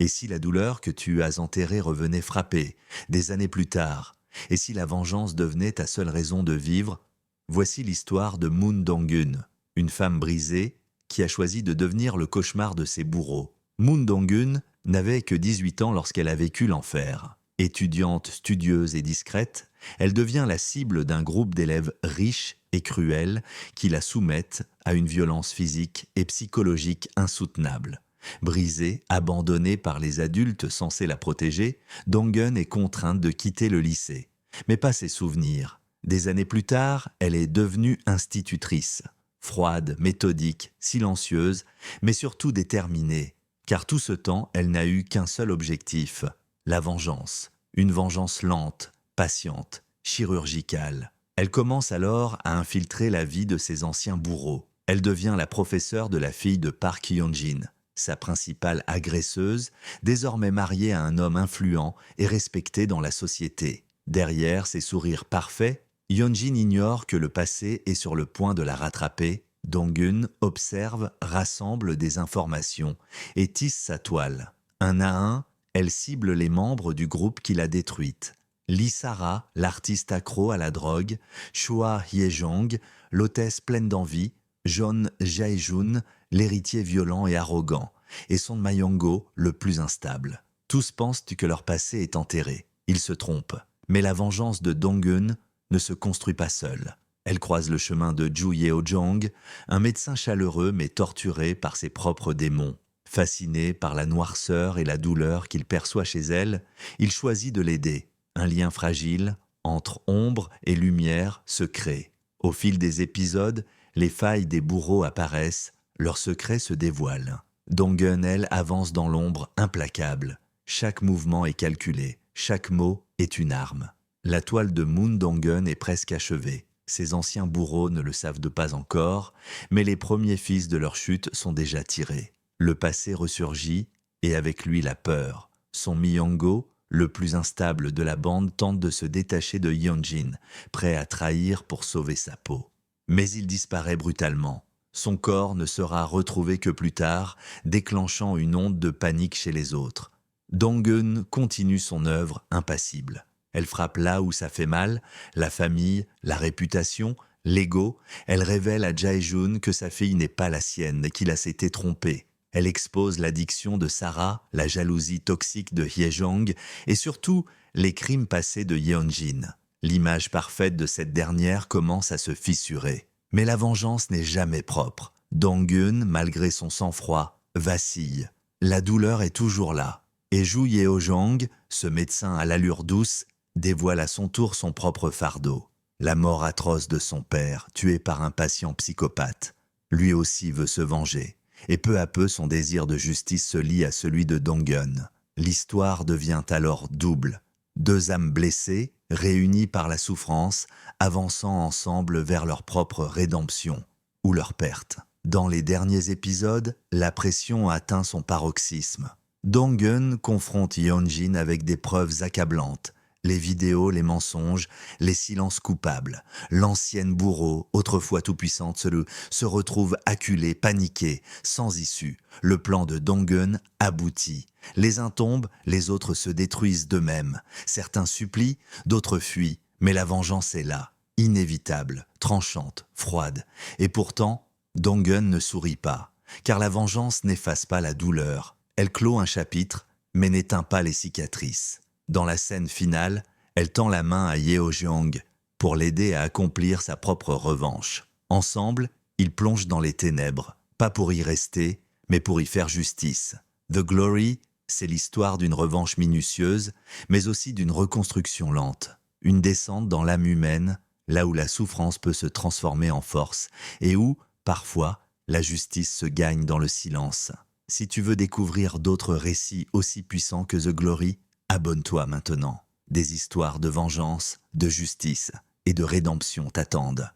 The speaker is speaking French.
Et si la douleur que tu as enterrée revenait frapper, des années plus tard? Et si la vengeance devenait ta seule raison de vivre? Voici l'histoire de Moon Dong-gun, une femme brisée qui a choisi de devenir le cauchemar de ses bourreaux. Moon Dong-gun n'avait que 18 ans lorsqu'elle a vécu l'enfer. Étudiante studieuse et discrète, elle devient la cible d'un groupe d'élèves riches et cruels qui la soumettent à une violence physique et psychologique insoutenable. Brisée, abandonnée par les adultes censés la protéger, Dong-gun est contrainte de quitter le lycée. Mais pas ses souvenirs. Des années plus tard, elle est devenue institutrice. Froide, méthodique, silencieuse, mais surtout déterminée. Car tout ce temps, elle n'a eu qu'un seul objectif, la vengeance. Une vengeance lente, patiente, chirurgicale. Elle commence alors à infiltrer la vie de ses anciens bourreaux. Elle devient la professeure de la fille de Park Hyun-jin, sa principale agresseuse, désormais mariée à un homme influent et respecté dans la société. Derrière ses sourires parfaits, Hyun-jin ignore que le passé est sur le point de la rattraper. Dong-gun observe, rassemble des informations et tisse sa toile. Un à un, elle cible les membres du groupe qui l'a détruite. Lee Sara, l'artiste accro à la drogue, Choi Hye-jong, l'hôtesse pleine d'envie, Jeon Jae-jun, l'héritier violent et arrogant, et Son Mayongo, le plus instable. Tous pensent que leur passé est enterré. Ils se trompent. Mais la vengeance de Dong-gun ne se construit pas seule. Elle croise le chemin de Ju Yeo-jong, un médecin chaleureux mais torturé par ses propres démons. Fasciné par la noirceur et la douleur qu'il perçoit chez elle, il choisit de l'aider. Un lien fragile, entre ombre et lumière, se crée. Au fil des épisodes, les failles des bourreaux apparaissent, leurs secrets se dévoilent. Dong-gun, elle, avance dans l'ombre implacable. Chaque mouvement est calculé, chaque mot est une arme. La toile de Moon Dong-gun est presque achevée. Ses anciens bourreaux ne le savent pas encore, mais les premiers fils de leur chute sont déjà tirés. Le passé ressurgit, et avec lui la peur. Son Myongo, le plus instable de la bande, tente de se détacher de Hyun-jin, prêt à trahir pour sauver sa peau. Mais il disparaît brutalement. Son corps ne sera retrouvé que plus tard, déclenchant une onde de panique chez les autres. Dong-gun continue son œuvre impassible. Elle frappe là où ça fait mal, la famille, la réputation, l'ego. Elle révèle à Jae-jun que sa fille n'est pas la sienne et qu'il a s'était trompé. Elle expose l'addiction de Sara, la jalousie toxique de Hye-jong et surtout les crimes passés de Yeon-jin. L'image parfaite de cette dernière commence à se fissurer. Mais la vengeance n'est jamais propre. Dong-gun, malgré son sang-froid, vacille. La douleur est toujours là. Et Ju Yeo-jong, ce médecin à l'allure douce, dévoile à son tour son propre fardeau. La mort atroce de son père, tué par un patient psychopathe. Lui aussi veut se venger. Et peu à peu, son désir de justice se lie à celui de Dong-gun. L'histoire devient alors double. Deux âmes blessées, réunies par la souffrance, avançant ensemble vers leur propre rédemption ou leur perte. Dans les derniers épisodes, la pression atteint son paroxysme. Dong-gun confronte Hyun-jin avec des preuves accablantes. Les vidéos, les mensonges, les silences coupables. L'ancienne bourreau, autrefois tout-puissante, se retrouve acculée, paniquée, sans issue. Le plan de Dong-gun aboutit. Les uns tombent, les autres se détruisent d'eux-mêmes. Certains supplient, d'autres fuient. Mais la vengeance est là, inévitable, tranchante, froide. Et pourtant, Dong-gun ne sourit pas. Car la vengeance n'efface pas la douleur. Elle clôt un chapitre, mais n'éteint pas les cicatrices. Dans la scène finale, elle tend la main à Yeo-jong pour l'aider à accomplir sa propre revanche. Ensemble, ils plongent dans les ténèbres, pas pour y rester, mais pour y faire justice. The Glory, c'est l'histoire d'une revanche minutieuse, mais aussi d'une reconstruction lente. Une descente dans l'âme humaine, là où la souffrance peut se transformer en force, et où, parfois, la justice se gagne dans le silence. Si tu veux découvrir d'autres récits aussi puissants que The Glory, abonne-toi maintenant. Des histoires de vengeance, de justice et de rédemption t'attendent.